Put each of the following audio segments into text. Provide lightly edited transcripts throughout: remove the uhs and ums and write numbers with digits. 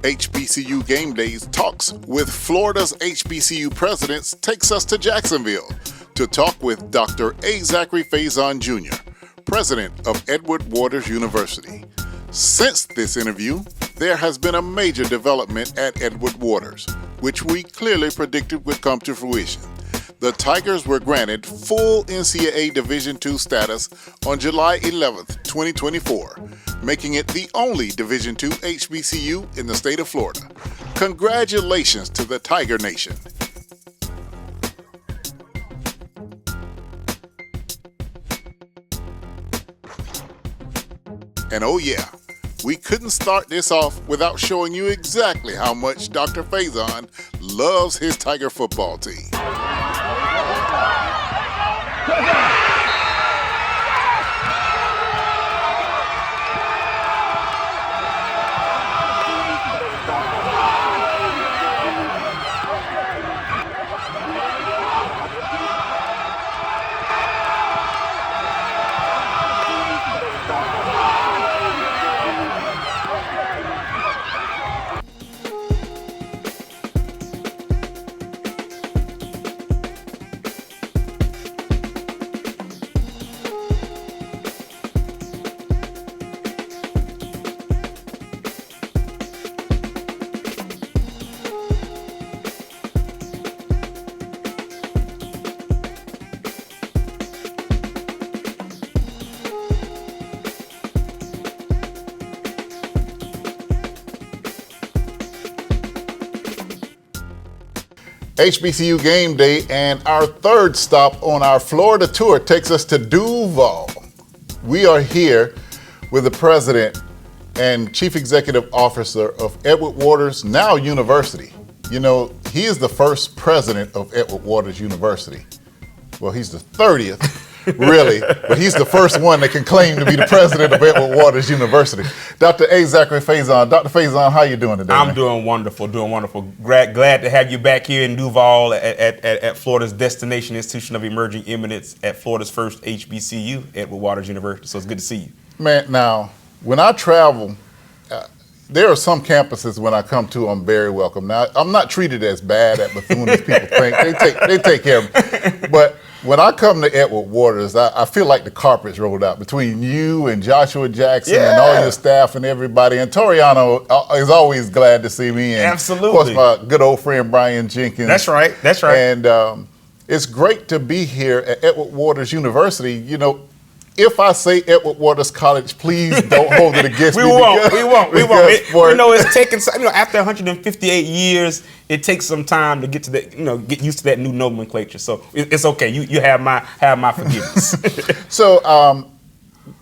HBCU Game Days talks with Florida's HBCU presidents takes us to Jacksonville to talk with Dr. Zachary Faison Jr., president of Edward Waters University. Since this interview, there has been a major development at Edward Waters, which we clearly predicted would come to fruition. The Tigers were granted full NCAA Division II status on July 11, 2024, making it the only Division II HBCU in the state of Florida. Congratulations to the Tiger Nation. And oh yeah, we couldn't start this off without showing you exactly how much Dr. Faison loves his Tiger football team. HBCU Game Day, and our third stop on our Florida tour takes us to Duuuval. We are here with the president and chief executive officer of Edward Waters, now University. You know, he is the first president of Edward Waters University. Well, he's the 30th, really, but he's the first one that can claim to be the president of Edward Waters University. Dr. Zachary Faison. Dr. Faison, how you doing today? I'm doing wonderful, Glad to have you back here in Duuuval at Florida's destination institution of emerging eminence at Florida's first HBCU, Edward Waters University. So it's good to see you. Man, now, when I travel, there are some campuses when I come to, I'm very welcome. Now, I'm not treated as bad at Bethune as people think. They take care of me. But when I come to Edward Waters, I feel like the carpet's rolled out between you and Joshua Jackson and all your staff and everybody. And Toriano is always glad to see me. And absolutely. Of course, my good old friend Brian Jenkins. That's right. And it's great to be here at Edward Waters University. You know, if I say Edward Waters College, please don't hold it against me. We won't. We know it's taken. After 158 years, it takes some time to get to that. Get used to that new nomenclature. So it's okay. You have my forgiveness. So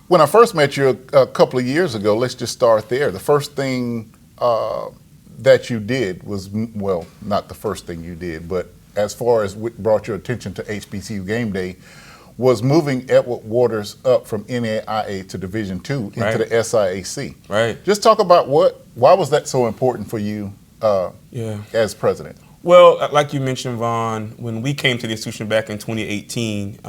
when I first met you a couple of years ago, let's just start there. The first thing that you did was, well, not the first thing you did, but as far as what brought your attention to HBCU Game Day, was moving Edward Waters up from NAIA to Division II into the SIAC. Right. Just talk about why was that so important for you as president? Well, like you mentioned, Vaughn, when we came to the institution back in 2018,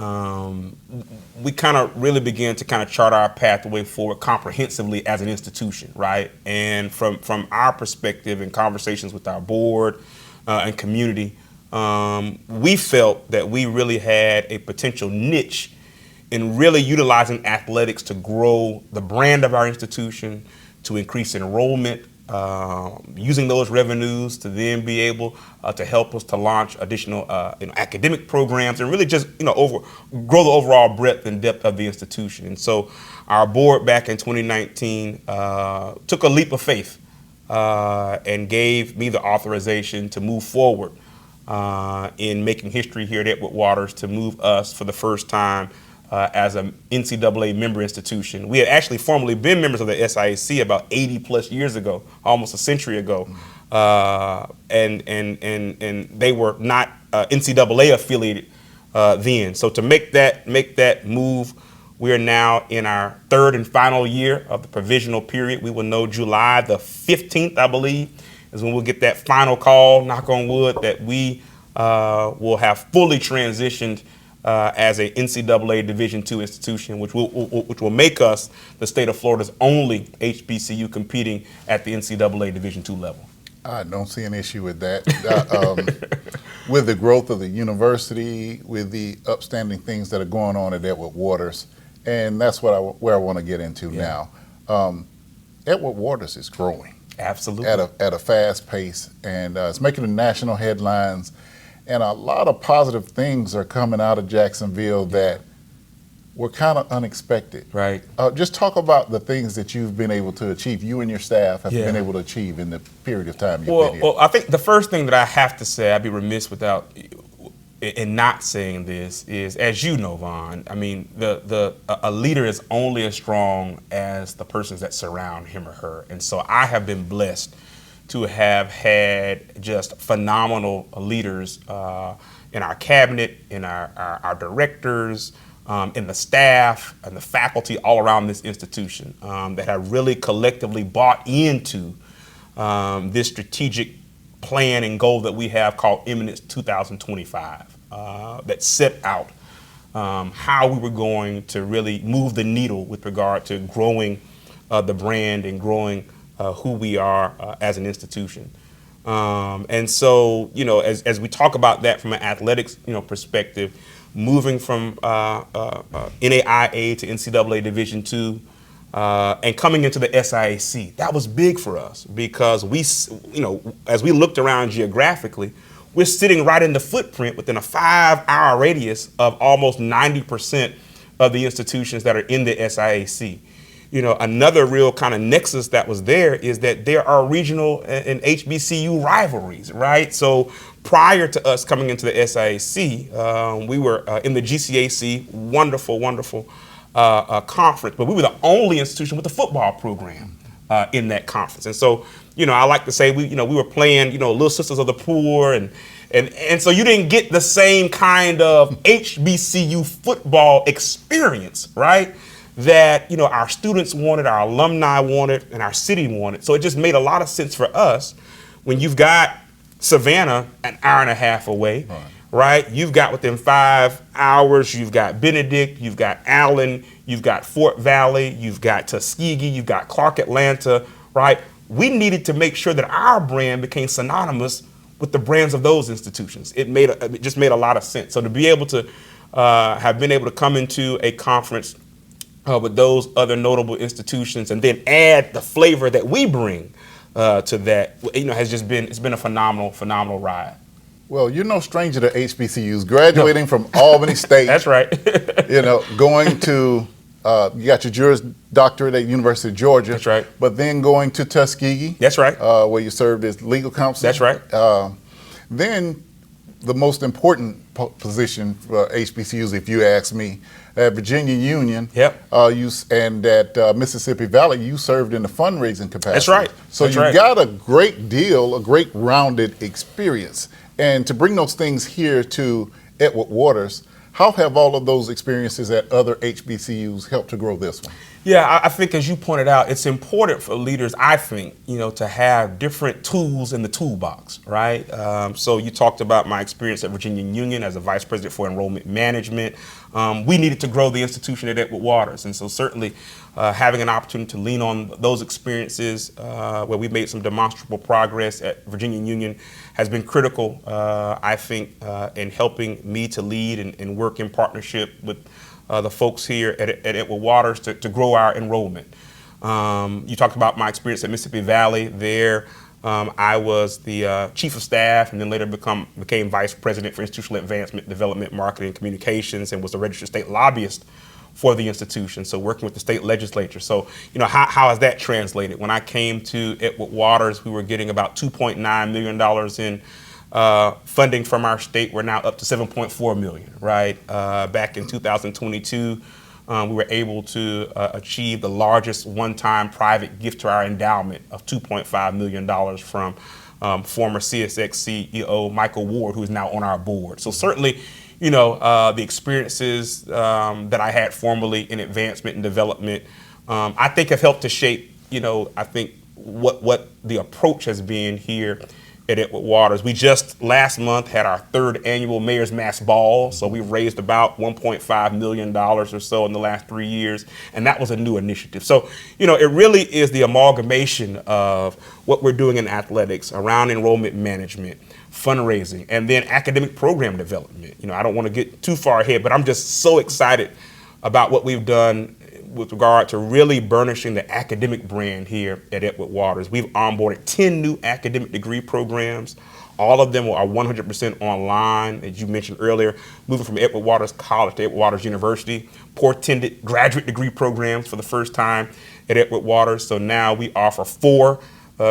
we kind of really began to kind of chart our pathway forward comprehensively as an institution, right? And from our perspective and conversations with our board and community, we felt that we really had a potential niche in really utilizing athletics to grow the brand of our institution, to increase enrollment, using those revenues to then be able to help us to launch additional academic programs and really just grow the overall breadth and depth of the institution. And so our board back in 2019 took a leap of faith and gave me the authorization to move forward in making history here at Edward Waters, to move us for the first time as an NCAA member institution. We had actually formerly been members of the SIAC about 80 plus years ago, almost a century ago, and they were not NCAA affiliated then. So to make that move, we are now in our third and final year of the provisional period. We will know July the 15th, I believe, is when we'll get that final call, knock on wood, that we will have fully transitioned as a NCAA Division II institution, which will make us the state of Florida's only HBCU competing at the NCAA Division II level. I don't see an issue with that. With the growth of the university, with the upstanding things that are going on at Edward Waters, and that's where I want to get into now. Edward Waters is growing. Absolutely. At a fast pace, and it's making the national headlines. And a lot of positive things are coming out of Jacksonville that were kind of unexpected. Right. Just talk about the things that you've been able to achieve, you and your staff have been able to achieve in the period of time you've been here. Well, I think the first thing that I have to say, I'd be remiss in not saying this, is, as you know, Vaughn, I mean, a leader is only as strong as the persons that surround him or her. And so I have been blessed to have had just phenomenal leaders in our cabinet, in our directors, in the staff, and the faculty all around this institution that have really collectively bought into this strategic plan and goal that we have called Eminence 2025 that set out how we were going to really move the needle with regard to growing the brand and growing who we are as an institution. And so, as we talk about that from an athletics, perspective, moving from NAIA to NCAA Division II, and coming into the SIAC, that was big for us because we, as we looked around geographically, we're sitting right in the footprint within a 5-hour radius of almost 90% of the institutions that are in the SIAC. Another real kind of nexus that was there is that there are regional and HBCU rivalries, right? So prior to us coming into the SIAC, we were in the GCAC, wonderful conference, but we were the only institution with a football program in that conference. And so, I like to say we were playing, Little Sisters of the Poor, and so you didn't get the same kind of HBCU football experience, right? That our students wanted, our alumni wanted, and our city wanted. So it just made a lot of sense for us when you've got Savannah an hour and a half away, right? You've got within 5 hours, you've got Benedict, you've got Allen, you've got Fort Valley, you've got Tuskegee, you've got Clark Atlanta, right? We needed to make sure that our brand became synonymous with the brands of those institutions. It just made a lot of sense. So to be able to have been able to come into a conference with those other notable institutions and then add the flavor that we bring to that, it's been a phenomenal ride. Well, you're no stranger to HBCUs, graduating from Albany State. That's right. Going to, you got your Juris Doctorate at University of Georgia. That's right. But then going to Tuskegee. That's right. Where you served as legal counsel. That's right. Then the most important position for HBCUs, if you ask me, at Virginia Union, and at Mississippi Valley, you served in the fundraising capacity. That's right. So you got a great rounded experience. And to bring those things here to Edward Waters, how have all of those experiences at other HBCUs helped to grow this one? Yeah, I think as you pointed out, it's important for leaders, I think, to have different tools in the toolbox, right? So you talked about my experience at Virginia Union as a vice president for enrollment management. We needed to grow the institution at Edward Waters. And so certainly having an opportunity to lean on those experiences where we made some demonstrable progress at Virginia Union has been critical, I think, in helping me to lead and work in partnership with the folks here at Edward Waters to grow our enrollment. You talked about my experience at Mississippi Valley. There, I was the chief of staff and then later became vice president for institutional advancement, development, marketing, and communications, and was the registered state lobbyist for the institution, so working with the state legislature. So, how has that translated? When I came to Edward Waters, we were getting about $2.9 million in funding from our state. We're now up to $7.4 million, right? Back in 2022, we were able to achieve the largest one-time private gift to our endowment of $2.5 million from former CSX CEO Michael Ward, who is now on our board. So certainly, the experiences that I had formerly in advancement and development, I think have helped to shape, I think what the approach has been here at Edward Waters. We just last month had our 3rd annual Mayor's Mass Ball, so we've raised about $1.5 million or so in the last 3 years, and that was a new initiative. So, you know, it really is the amalgamation of what we're doing in athletics around enrollment management, fundraising, and then academic program development. You know, I don't want to get too far ahead, but I'm just so excited about what we've done with regard to really burnishing the academic brand here at Edward Waters. We've onboarded 10 new academic degree programs. All of them are 100% online, as you mentioned earlier, moving from Edward Waters College to Edward Waters University. Portended graduate degree programs for the first time at Edward Waters. So now we offer 4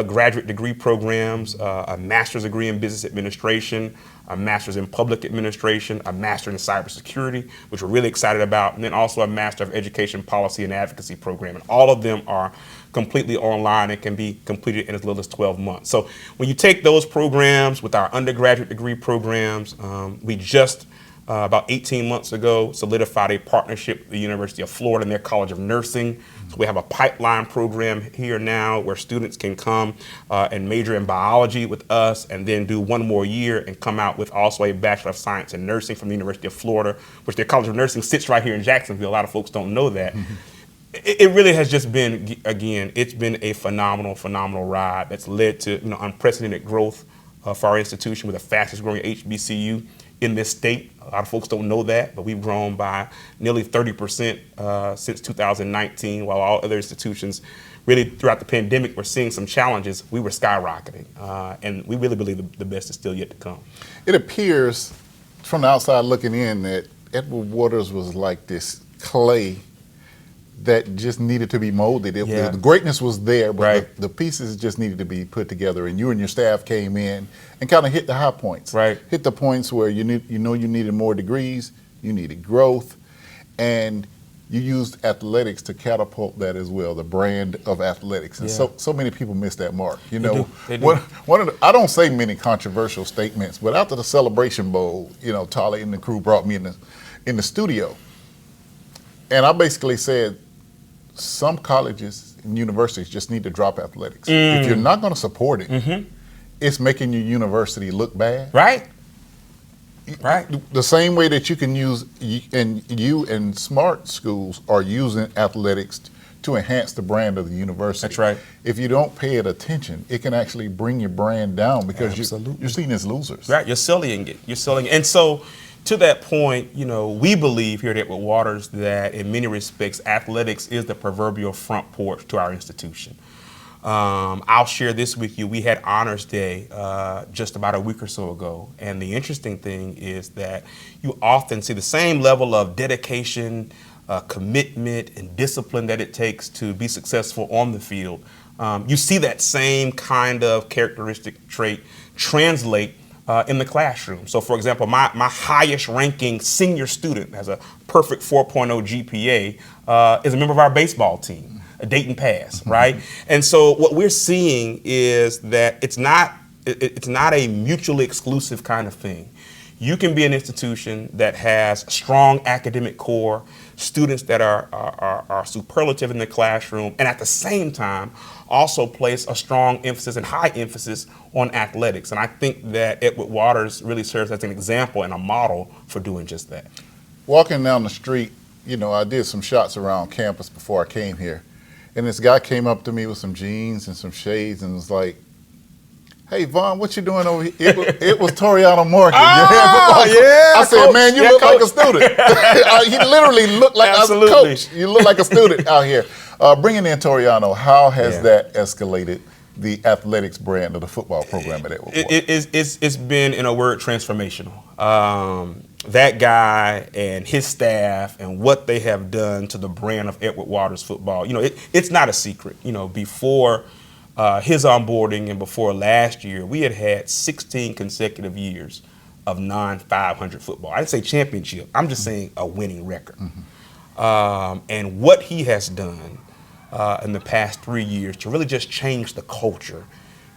graduate degree programs, a master's degree in business administration, a master's in public administration, a master in cybersecurity, which we're really excited about, and then also a master of education policy and advocacy program. And all of them are completely online and can be completed in as little as 12 months. So when you take those programs with our undergraduate degree programs, we just about 18 months ago solidified a partnership with the University of Florida and their College of Nursing. So we have a pipeline program here now where students can come and major in biology with us and then do 1 more year and come out with also a Bachelor of Science in Nursing from the University of Florida, which their College of Nursing sits right here in Jacksonville. A lot of folks don't know that. It really has just been, again, it's been a phenomenal ride that's led to, you know, unprecedented growth for our institution. We're the fastest growing HBCU in this state. A lot of folks don't know that, but we've grown by nearly 30% since 2019, while all other institutions really throughout the pandemic were seeing some challenges. We were skyrocketing, and we really believe the best is still yet to come. It appears from the outside looking in that Edward Waters was like this clay that just needed to be molded. The greatness was there, but the pieces just needed to be put together. And you and your staff came in and kind of hit the high points. Hit the points where you needed more degrees, you needed growth, and you used athletics to catapult that as well, the brand of athletics. And so many people miss that mark. You know, one of the, I don't say many controversial statements, but after the Celebration Bowl, you know, Tolly and the crew brought me in the studio, and I basically said, some colleges and universities just need to drop athletics. If you're not going to support it, it's making your university look bad. The same way that you can use, and you and smart schools are using athletics to enhance the brand of the university. That's right. If you don't pay it attention, it can actually bring your brand down because you're seen as losers. You're sullying it. And so, to that point, you know, we believe here at Edward Waters that in many respects, athletics is the proverbial front porch to our institution. I'll share this with you. We had Honors Day just about a week or so ago. And the interesting thing is that you often see the same level of dedication, commitment, and discipline that it takes to be successful on the field. You see that same kind of characteristic trait translate in the classroom. So for example, my highest ranking senior student has a perfect 4.0 GPA, is a member of our baseball team, a Dayton Pass, right? And so what we're seeing is that it's not a mutually exclusive kind of thing. You can be an institution that has a strong academic core, students that are superlative in the classroom, and at the same time also place a strong emphasis and high emphasis on athletics. And I think that Edward Waters really serves as an example and a model for doing just that. Walking down the street, you know, I did some shots around campus before I came here, and this guy came up to me with some jeans and some shades and was like, "Hey, Vaughn, what you doing over here?" It was Toriano Market. I said, Coach, "Man, you look like a student." He literally looked like a coach. You look like a student out here. Bringing in Toriano, how has that escalated the athletics brand of the football program at Edward Waters? It's been, in a word, transformational. That guy and his staff and what they have done to the brand of Edward Waters football, you know, it's not a secret. You know, before his onboarding and before last year, we had 16 consecutive years of non-500 football. I didn't say championship. I'm just saying a winning record. And what he has done in the past 3 years to really just change the culture,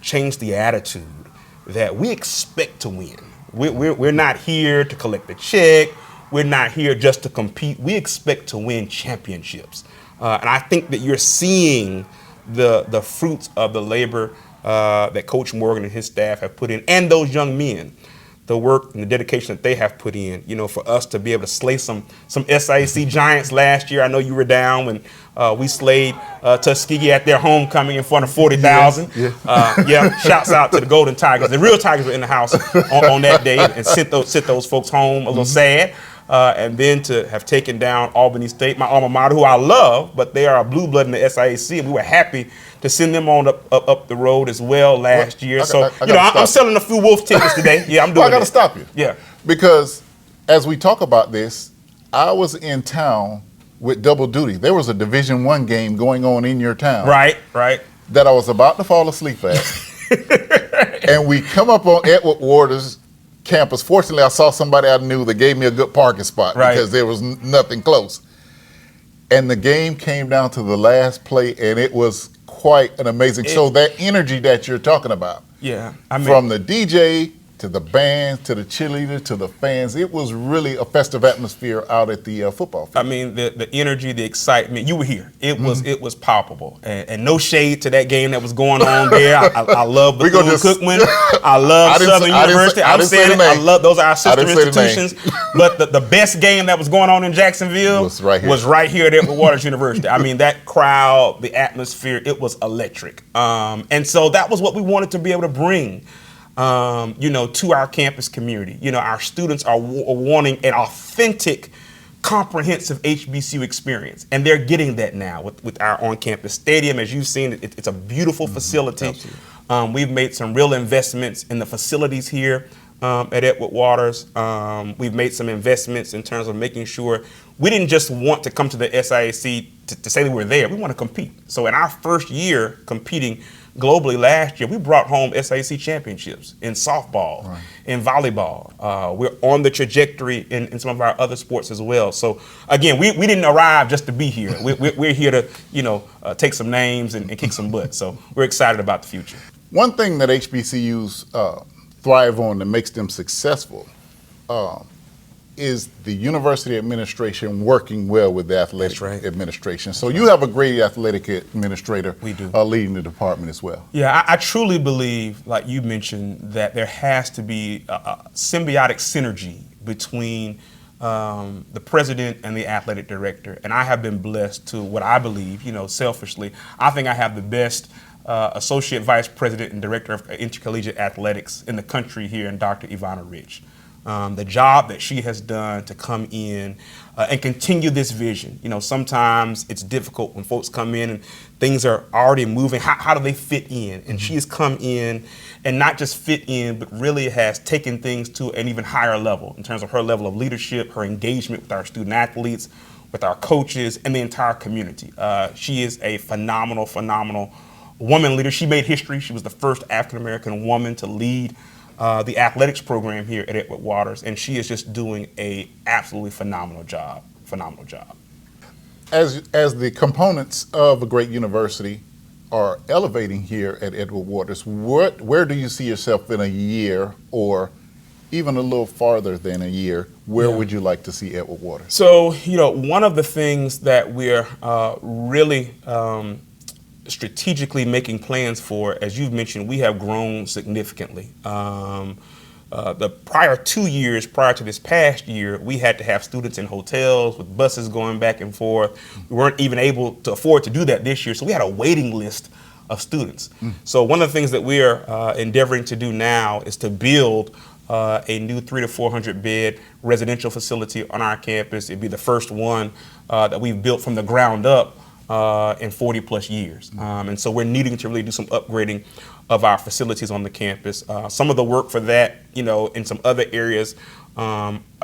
change the attitude that we expect to win. We're not here to collect a check. We're not here just to compete. We expect to win championships. And I think that you're seeing the fruits of the labor that Coach Morgan and his staff have put in, and those young men, the work and the dedication that they have put in, for us to be able to slay some SIAC giants last year. I know you were down when we slayed Tuskegee at their homecoming in front of 40,000. Yeah. Shouts out to the Golden Tigers. The real Tigers were in the house on that day and sent those folks home a little sad. And then to have taken down Albany State, my alma mater, who I love, but they are a blue blood in the SIAC, and we were happy to send them on up the road as well last year. I'm selling a few Wolf tickets today. Yeah, I'm doing it. I got to stop you. Yeah. Because as we talk about this, I was in town with double duty. There was a Division I game going on in your town. Right. That I was about to fall asleep at. And we come up on Edward Waters campus. Fortunately, I saw somebody I knew that gave me a good parking spot because there was nothing close. And the game came down to the last play, and it was quite an amazing show. That energy that you're talking about. Yeah. From the DJ to the band to the cheerleader to the fans, it was really a festive atmosphere out at the football field. I mean, the energy, the excitement. You were here. It was palpable, and no shade to that game that was going on there. I love Bethune-Cookman. I love Southern University. I'm saying it. I love those are our sister institutions. But the best game that was going on in Jacksonville was right here at Edward Waters University. I mean, that crowd, the atmosphere, it was electric. And so that was what we wanted to be able to bring. To our campus community. Our students are wanting an authentic, comprehensive HBCU experience, and they're getting that now with our on-campus stadium. As you've seen, it's a beautiful facility. We've made some real investments in the facilities here at Edward Waters. We've made some investments in terms of making sure we didn't just want to come to the SIAC to say that we're there. We want to compete. So in our first year competing globally last year, we brought home SIAC championships in softball, in volleyball. We're on the trajectory in some of our other sports as well. So again, we didn't arrive just to be here. We're here to take some names and kick some butt. So we're excited about the future. One thing that HBCUs thrive on that makes them successful is the university administration working well with the athletic administration. So you have a great athletic administrator leading the department as well. Yeah, I truly believe, like you mentioned, that there has to be a symbiotic synergy between the president and the athletic director. And I have been blessed to what I believe, selfishly, I think I have the best associate vice president and director of intercollegiate athletics in the country here in Dr. Ivana Rich. The job that she has done to come in and continue this vision. Sometimes it's difficult when folks come in and things are already moving. How do they fit in? And she has come in and not just fit in, but really has taken things to an even higher level in terms of her level of leadership, her engagement with our student athletes, with our coaches, and the entire community. She is a phenomenal woman leader. She made history. She was the first African-American woman to lead the athletics program here at Edward Waters, and she is just doing a absolutely phenomenal job. As the components of a great university are elevating here at Edward Waters, where do you see yourself in a year, or even a little farther than a year? Where would you like to see Edward Waters? So, one of the things that we're really strategically making plans for, as you've mentioned, we have grown significantly. The prior 2 years prior to this past year, we had to have students in hotels with buses going back and forth. We weren't even able to afford to do that this year, so we had a waiting list of students. So one of the things that we are endeavoring to do now is to build a new 300 to 400 bed residential facility on our campus. It'd be the first one that we've built from the ground up in 40 plus years. And so we're needing to really do some upgrading of our facilities on the campus. Some of the work for that, in some other areas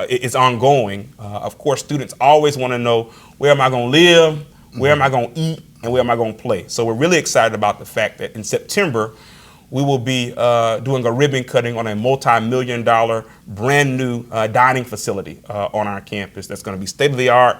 is ongoing. Of course, students always want to know, where am I going to live, where am I going to eat, and where am I going to play? So we're really excited about the fact that in September, we will be doing a ribbon cutting on a multi-million-dollar brand new dining facility on our campus that's going to be state-of-the-art.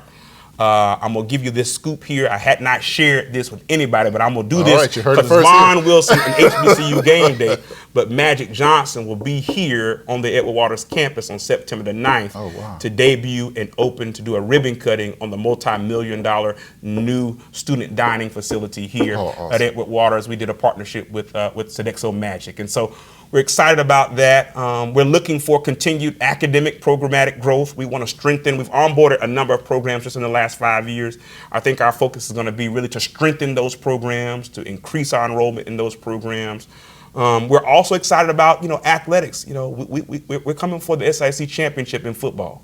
I'm going to give you this scoop here. I had not shared this with anybody, but I'm going to do this because Vaughn Wilson and HBCU Game Day but Magic Johnson will be here on the Edward Waters campus on September the 9th to debut and open to do a ribbon cutting on the multi-million-dollar new student dining facility here at Edward Waters. We did a partnership with Sodexo Magic, and so we're excited about that. We're looking for continued academic programmatic growth. We want to strengthen. We've onboarded a number of programs just in the last 5 years. I think our focus is going to be really to strengthen those programs, to increase our enrollment in those programs. We're also excited about, athletics. We're coming for the SIC championship in football.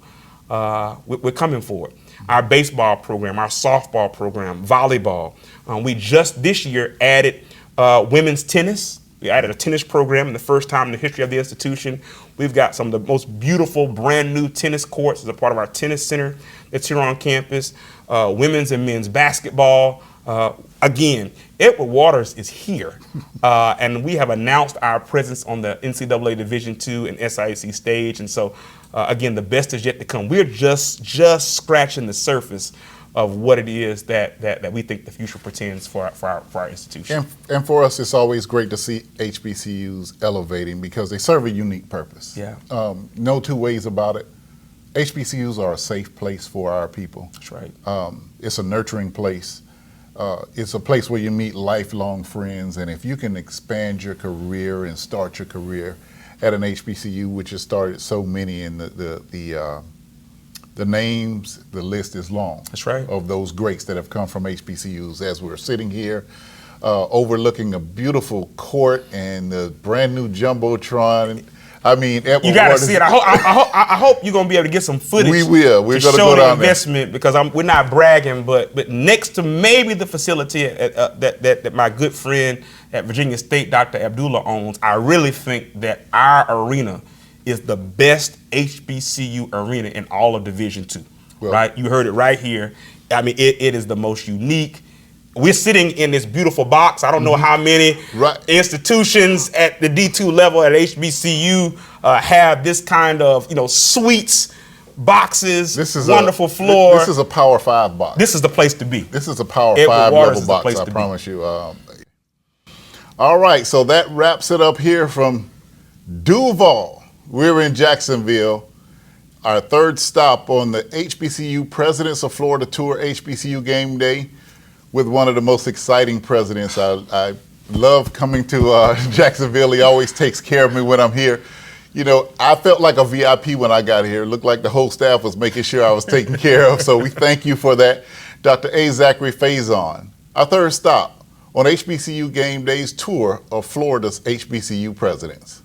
We're coming for it. Our baseball program, our softball program, volleyball. We just this year added women's tennis. We added a tennis program in the first time in the history of the institution. We've got some of the most beautiful brand new tennis courts as a part of our tennis center that's here on campus. Women's and men's basketball. Again, Edward Waters is here, and we have announced our presence on the NCAA Division II and SIC stage. And so, again, the best is yet to come. We're just scratching the surface of what it is that we think the future portends for our institution. And for us, it's always great to see HBCUs elevating because they serve a unique purpose. Yeah. No two ways about it. HBCUs are a safe place for our people. That's right. It's a nurturing place. It's a place where you meet lifelong friends, and if you can expand your career and start your career at an HBCU, which has started so many, and the names, the list is long. That's right. Of those greats that have come from HBCUs. As we're sitting here overlooking a beautiful court and the brand new Jumbotron. I mean, you got to see it. I hope you're going to be able to get some footage. We will. We're going to show go the down investment there. because we're not bragging, but next to maybe the facility that my good friend at Virginia State, Dr. Abdullah, owns, I really think that our arena is the best HBCU arena in all of Division II. Well, right? You heard it right here. I mean, it is the most unique. We're sitting in this beautiful box. I don't know how many institutions at the D-II level at HBCU have this kind of, suites, boxes, wonderful floor. This is a Power 5 box. This is the place to be. This is a Power 5 level box, I promise you. All right, so that wraps it up here from Duuuval. We're in Jacksonville. Our third stop on the HBCU Presidents of Florida Tour, HBCU Game Day, with one of the most exciting presidents. I love coming to Jacksonville. He always takes care of me when I'm here. I felt like a VIP when I got here. It looked like the whole staff was making sure I was taken care of. So we thank you for that, Dr. Zachary Faison. Our third stop on HBCU Game Day's tour of Florida's HBCU presidents.